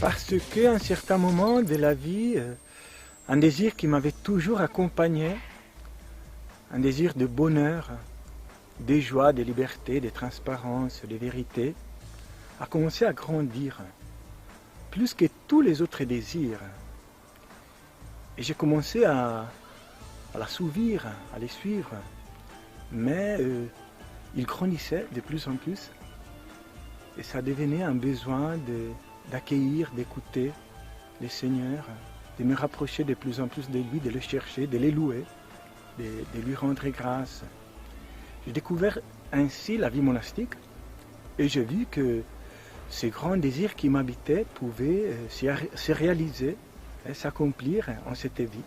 Parce qu'à un certain moment de la vie, un désir qui m'avait toujours accompagné, un désir de bonheur, de joie, de liberté, de transparence, de vérité, a commencé à grandir, plus que tous les autres désirs. Et j'ai commencé à l'assouvir, à les suivre, mais il grandissait de plus en plus, et ça devenait un besoin d'accueillir, d'écouter le Seigneur, de me rapprocher de plus en plus de lui, de le chercher, de le louer, de lui rendre grâce. J'ai découvert ainsi la vie monastique et j'ai vu que ces grands désirs qui m'habitaient pouvaient se réaliser et s'accomplir en cette vie.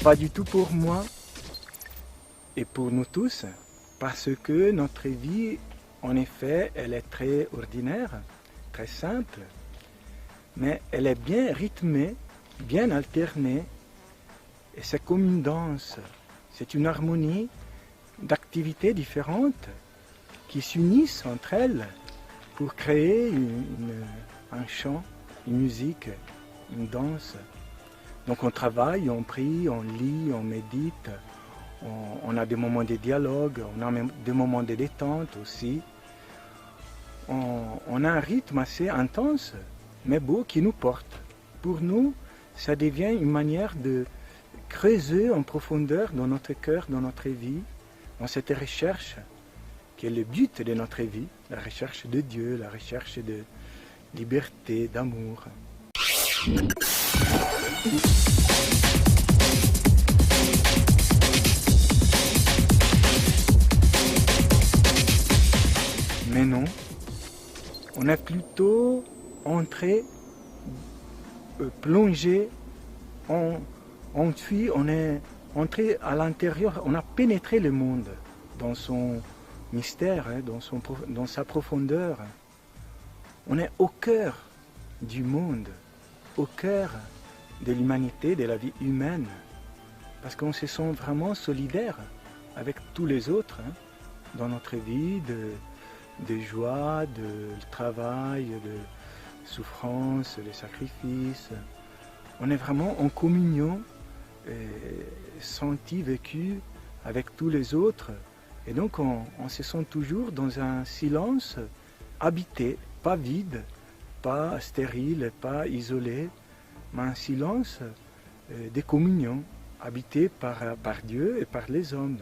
Pas du tout pour moi et pour nous tous, parce que notre vie, en effet, elle est très ordinaire, très simple, mais elle est bien rythmée, bien alternée, et c'est comme une danse, c'est une harmonie d'activités différentes qui s'unissent entre elles pour créer un chant, une musique, une danse. Donc on travaille, on prie, on lit, on médite, on a des moments de dialogue, on a même des moments de détente aussi. On a un rythme assez intense, mais beau, qui nous porte. Pour nous, ça devient une manière de creuser en profondeur dans notre cœur, dans notre vie, dans cette recherche qui est le but de notre vie, la recherche de Dieu, la recherche de liberté, d'amour. Mais non, on est plutôt entré, plongé, enfui, on est entré à l'intérieur, on a pénétré le monde dans son mystère, dans sa profondeur. On est au cœur du monde, au cœur de l'humanité, de la vie humaine, parce qu'on se sent vraiment solidaire avec tous les autres dans notre vie de joie, de travail, de souffrance, de sacrifice. On est vraiment en communion, senti, vécu avec tous les autres. Et donc on se sent toujours dans un silence habité, pas vide, pas stérile, pas isolé, mais un silence de communion, habité par Dieu et par les hommes.